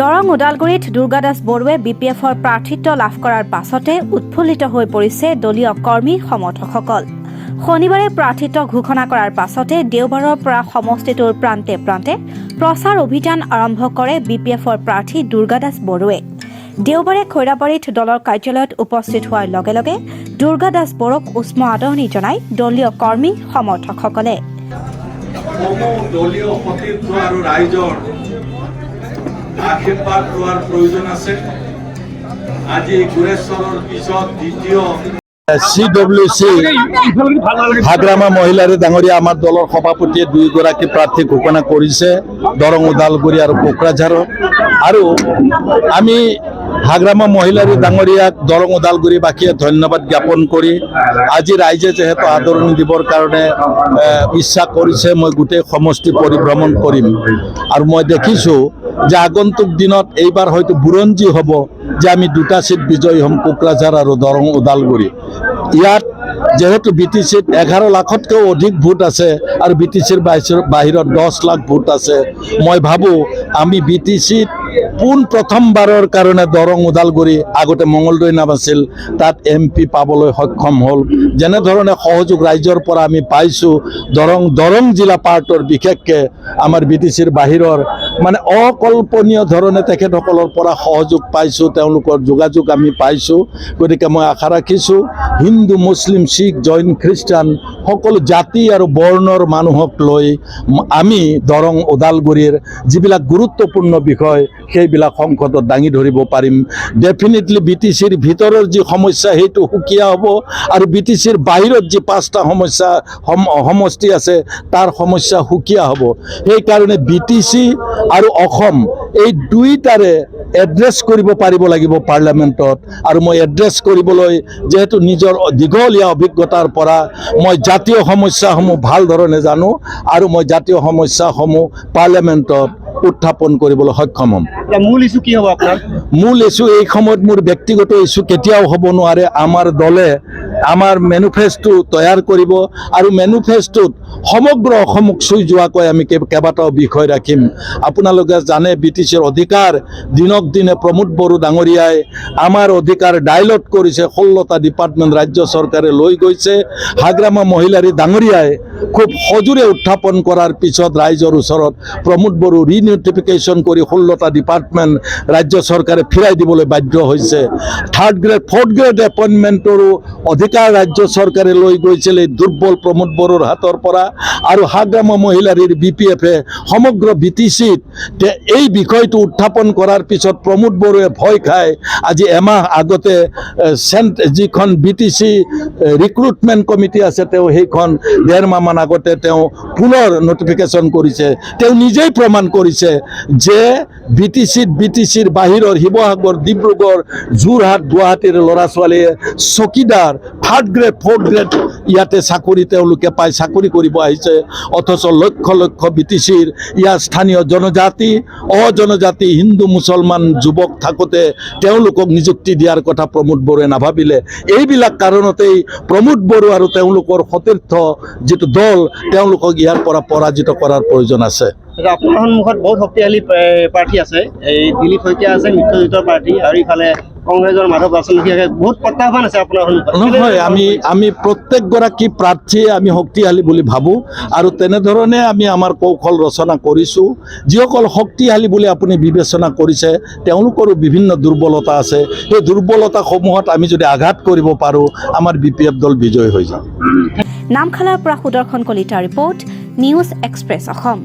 দৰং ওদালগুৰিত দুৰ্গা দাস বৰুৱে বিপিএফৰ প্ৰাৰ্থিত্ব লাভ কৰাৰ পাছতে উৎফুল্লিত হৈ পৰিছে দলীয় কৰ্মী সমৰ্থকসকল। শনিবাৰে প্ৰাৰ্থিত্ব ঘোষণা কৰাৰ পাছতে দেওবাৰৰ পৰা সমষ্টিটোৰ প্ৰান্তে প্ৰান্তে প্ৰচাৰ অভিযান আৰম্ভ কৰে বিপিএফৰ প্ৰাৰ্থী দুৰ্গা দাস বৰুৱে। দেওবাৰে খৈৰাবাৰীত দলৰ কাৰ্যালয়ত উপস্থিত হোৱাৰ লগে লগে দুৰ্গা দাস বৰুক উষ্ম আদৰণি জনায় দলীয় কৰ্মী সমৰ্থকসকলে। দলীয় সতীৰ্থ আৰু ৰাইজৰ আশীৰ্বাদ লোৱাৰ প্ৰয়োজন আছে। আজি গুৰেশ্বৰৰ পিছত দ্বিতীয় CWC হাগ্ৰামা মহিলাৰী ডাঙৰীয়া আমাৰ দলৰ সভাপতিয়ে দুইগৰাকী প্ৰাৰ্থী ঘোষণা কৰিছে দৰং ওদালগুৰি আৰু কোকৰাঝাৰৰ। আৰু আমি হাগ্ৰামা মহিলাৰী ডাঙৰীয়াক দৰং ওদালগুৰিবাসীয়ে ধন্যবাদ জ্ঞাপন কৰি আজি ৰাইজে যিহেতু আদৰণি দিবৰ কাৰণে ইচ্ছা কৰিছে, মই গোটেই সমষ্টি পৰিভ্ৰমণ কৰিম। আৰু মই দেখিছোঁ যে আগন্তুক দিনত এইবাৰ হয়তো বুৰঞ্জী হ'ব যে আমি দুটা সিট বিজয়ী হ'ম, কোকৰাঝাৰ আৰু দৰং ওদালগুৰি। ইয়াত যেহেতু BTCত 11 লাখতকৈও অধিক ভোট আছে আৰু BTCৰ বাহিৰত 10 লাখ ভোট আছে, মই ভাবোঁ আমি BTCত প্ৰথমবাৰৰ কাৰণে দৰং ওদালগুৰি, আগতে মঙলদৈ নাম আছিল, তাত MP পাবলৈ সক্ষম হ'ল। যেনেধৰণে সহযোগ ৰাইজৰ পৰা আমি পাইছোঁ, দৰং জিলা পাৰ্টৰ বিশেষকৈ আমাৰ BTCৰ বাহিৰৰ মানে অকল্পনীয় ধৰণে তেখেতসকলৰ পৰা সহযোগ পাইছোঁ, তেওঁলোকৰ যোগাযোগ আমি পাইছোঁ। গতিকে মই আশা ৰাখিছোঁ হিন্দু, মুছলিম, শিখ, জৈন, খ্ৰীষ্টান সকলো জাতি আৰু বৰ্ণৰ মানুহক লৈ আমি দৰং ওদালগুৰিৰ যিবিলাক গুৰুত্বপূৰ্ণ বিষয় সেইবিলাক সংসদত দাঙি ধৰিব পাৰিম। ডেফিনেটলি BTCৰ ভিতৰৰ যি সমস্যা সেইটো সুকীয়া হ'ব আৰু BTCৰ বাহিৰত যি 5টা সমষ্টি আছে তাৰ সমস্যা সুকীয়া হ'ব। সেইকাৰণে BTC আৰু অসম এই দুইটাৰে এড্ৰেছ কৰিব পাৰিব লাগিব পাৰ্লিয়ামেণ্টত। আৰু মই এড্ৰেছ কৰিবলৈ যিহেতু নিজৰ দীঘলীয়া অভিজ্ঞতাৰ পৰা মই জাতীয় সমস্যাসমূহ ভাল ধৰণে জানো আৰু মই জাতীয় সমস্যাসমূহ পাৰ্লিয়ামেণ্টত উত্থাপন কৰিবলৈ সক্ষম হ'ম। মূল ইছ্যু কি হ'ব আপোনাৰ? মূল ইছ্যু এই সময়ত মোৰ ব্যক্তিগত ইছ্যু কেতিয়াও হ'ব নোৱাৰে। আমাৰ দলে আমাৰ মেনিফেষ্টো তৈয়াৰ কৰিব আৰু মেনিফেষ্টোত সমগ্ৰ অসমক চুই যোৱাকৈ আমি কেইবাটাও বিষয় ৰাখিম। আপোনালোকে জানে BTCৰ অধিকাৰ দিনক দিনে প্ৰমোদ বড়ো ডাঙৰীয়াই আমাৰ অধিকাৰ ডাইলট কৰিছে। 16টা ডিপাৰ্টমেণ্ট ৰাজ্য চৰকাৰে লৈ গৈছে। হাগ্ৰামা মহিলাৰী ডাঙৰীয়াই খুব সজোৰে উত্থাপন কৰাৰ পিছত ৰাইজৰ ওচৰত প্ৰমোদ বড়ো ৰিনোটিফিকেশ্যন কৰি 16টা ডিপাৰ্টমেণ্ট ৰাজ্য চৰকাৰে ফিৰাই দিবলৈ বাধ্য হৈছে। 3rd গ্ৰেড 4th গ্ৰেড এপইণ্টমেণ্টৰো অধিকাৰ ৰাজ্য চৰকাৰে লৈ গৈছিল এই দুৰ্বল প্ৰমোদ বড়োৰ হাতৰ পৰা। আৰু হাগ্ৰামা মহিলাৰীৰ BPFে সমগ্ৰ BTCত এই বিষয়টো উত্থাপন কৰাৰ পিছত প্ৰমোদ বড়োৱে ভয় খাই আজি এমাহ আগতে যিখন BTC ৰিক্ৰুটমেণ্ট কমিটি আছে তেওঁ সেইখন 1.5 মাহমান আগতে তেওঁ পুনৰ নটিফিকেশ্যন কৰিছে। তেওঁ নিজেই প্ৰমাণ কৰিছে যে BTCৰ বাহিৰৰ শিৱসাগৰ, ডিব্ৰুগড়, যোৰহাট, গুৱাহাটীৰ ল'ৰা ছোৱালীয়ে চকীদাৰ 3rd গ্ৰেড 4th গ্ৰেড ইয়াতে চাকৰি তেওঁলোকে পাই চাকৰি কৰিব আহিছে। অথচ লক্ষ লক্ষ BTCৰ ইয়াৰ স্থানীয় জনজাতি, অজনজাতি, হিন্দু, মুছলমান যুৱক থাকোঁতে তেওঁলোকক নিযুক্তি দিয়াৰ কথা প্ৰমোদ বড়োৱে নাভাবিলে। এইবিলাক কাৰণতেই প্ৰমোদ বড়ো আৰু তেওঁলোকৰ সতীৰ্থ যিটো দল তেওঁলোকক ইয়াৰ পৰা পৰাজিত কৰাৰ প্ৰয়োজন আছে। আপোনাৰ সন্মুখত বহুত শক্তিশালী প্ৰাৰ্থী আছে, এই দিলীপ শইকীয়া আছে, মিত্ৰজোঁটৰ প্ৰাৰ্থী, আৰু ইফালে কংগ্ৰেছৰ মাধৱ ৰাজনৈতিক বহুত প্ৰত্যাহ্বান আছে আপোনাৰ সন্মুখত। নহয়, আমি প্ৰত্যেকগৰাকী প্ৰাৰ্থীয়ে আমি শক্তিশালী বুলি ভাবোঁ আৰু তেনেধৰণে আমি আমাৰ কৌশল ৰচনা কৰিছোঁ। যিসকল শক্তিশালী বুলি আপুনি বিবেচনা কৰিছে তেওঁলোকৰো বিভিন্ন দুৰ্বলতা আছে। সেই দুৰ্বলতাসমূহত আমি যদি আঘাত কৰিব পাৰোঁ আমাৰ BPF দল বিজয়ী হৈ যাম। নামখালাৰ পৰা সুদৰ্শন কলিতাৰ ৰিপৰ্ট, নিউজ এক্সপ্ৰেছ অসম।